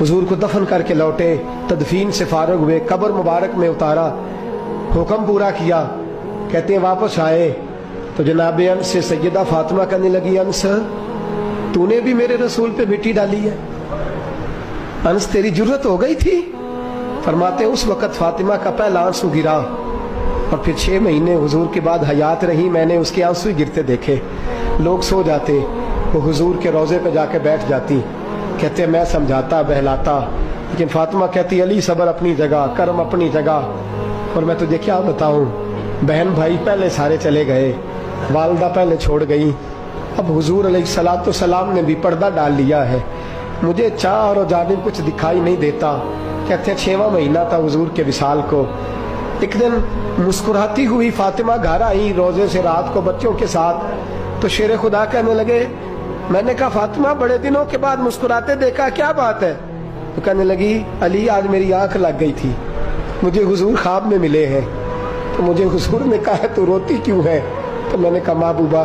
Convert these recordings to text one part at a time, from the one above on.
हुजूर को दफन करके लौटे, तदफीन से फारग हुए, कब्र मुबारक में उतारा, हुक्म पूरा किया। कहते हैं वापस आए तो जनाब अंस से सैयदा फातिमा कहने लगी, अंस तूने भी मेरे रसूल पे मिट्टी डाली है? अंस तेरी जुर्रत हो गई थी? फरमाते उस वक़्त फातिमा का पहला आंसू गिरा और फिर 6 महीने हुजूर के बाद हयात रही, मैंने उसके आंसू गिरते देखे। लोग सो जाते, वो हुजूर के रोज़े पे जाके बैठ जाती। कहते मैं समझाता बहलाता, लेकिन फातिमा कहती अली सब्र अपनी जगह, कर्म अपनी जगह। और मैं तुझे क्या बताऊं, बहन भाई पहले सारे चले गए, वालदा पहले छोड़ गई, अब हुजूर अलैहिस्सलातु सलाम ने भी पर्दा डाल लिया है, मुझे चाह और जानिब कुछ दिखाई नहीं देता। कहते 6वां महीना था हुजूर के विसाल को। एक दिन मुस्कुराती हुई फातिमा घर आई रोजे से रात को बच्चों के साथ, तो शेर खुदा कहने लगे, मैंने कहा फातिमा बड़े दिनों के बाद मुस्कुराते देखा, क्या बात है? तो कहने लगी अली आज मेरी आंख लग गई थी, मुझे हुजूर ख्वाब में मिले हैं। तो मुझे हुजूर ने कहा तू रोती क्यों है? तो मैंने कहा महबूबा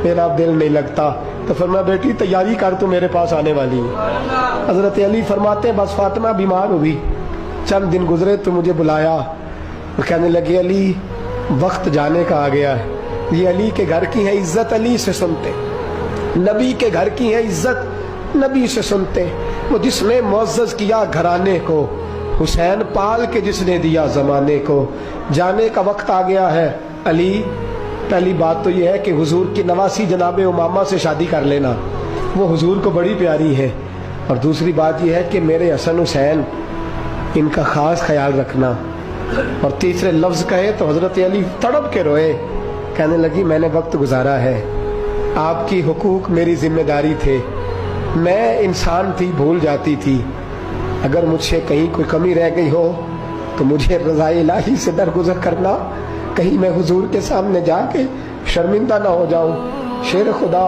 मेरा दिल नहीं लगता। तो फरमाया बेटी तैयारी कर, तू मेरे पास आने वाली है। हजरत अली फरमाते हैं बस फातिमा बीमार हुई, चंद दिन गुजरे तो मुझे बुलाया और कहने लगे अली वक्त जाने का आ गया है, ये अली के घर की है इज्जत अली से सुनते, नबी के घर की है इज्जत नबी से सुनते। वो जिसने मुअज़्ज़ज़ किया घराने को, हुसैन पाल के जिसने दिया जमाने को, जाने का वक्त आ गया है अली। पहली बात तो यह है कि हुजूर की नवासी जनाबे उमामा से शादी कर लेना, वो हुजूर को बड़ी प्यारी है। और दूसरी बात यह है कि मेरे हसन हुसैन इनका खास ख्याल रखना। और तीसरे लफ्ज़ कहे तो हजरत अली तड़प के रोए, कहने लगी मैंने वक्त गुजारा है, आपकी हुकूक मेरी जिम्मेदारी थे, मैं इंसान थी भूल जाती थी, अगर मुझसे कहीं कोई कमी रह गई हो तो मुझे रज़ाए इलाही से दरगुजर करना, कहीं मैं हुजूर के सामने जाके शर्मिंदा ना हो जाऊं। शेर खुदा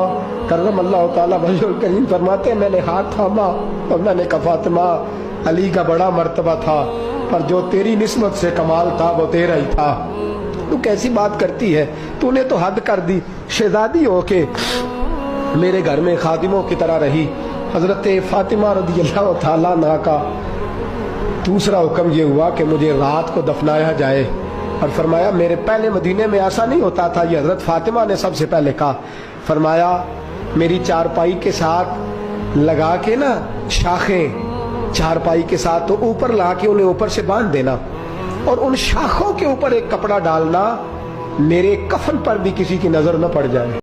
करम अल्लाह ताला वजहुल करीम फरमाते हैं मैंने हाथ थामा और मैंने कहा फातिमा अली का बड़ा मर्तबा था, पर जो तेरी निस्बत से कमाल था वो तेरा ही था। तू कैसी बात करती है, तूने तो हद कर दी, शहजादी हो के मेरे घर में खादिमों की तरह रही। हजरत फातिमा रज़ियल्लाहु ताला अन्हा का दूसरा हुक्म ये हुआ कि मुझे रात को दफनाया जाए। और फरमाया मेरे पहले मदीने में ऐसा नहीं होता था, ये हजरत फातिमा ने सबसे पहले कहा। फरमाया मेरी चारपाई के साथ लगा के ना शाखें, चारपाई के साथ तो ऊपर ला के उन्हें ऊपर से बांध देना और उन शाखों के ऊपर एक कपड़ा डालना, मेरे कफन पर भी किसी की नजर न पड़ जाए।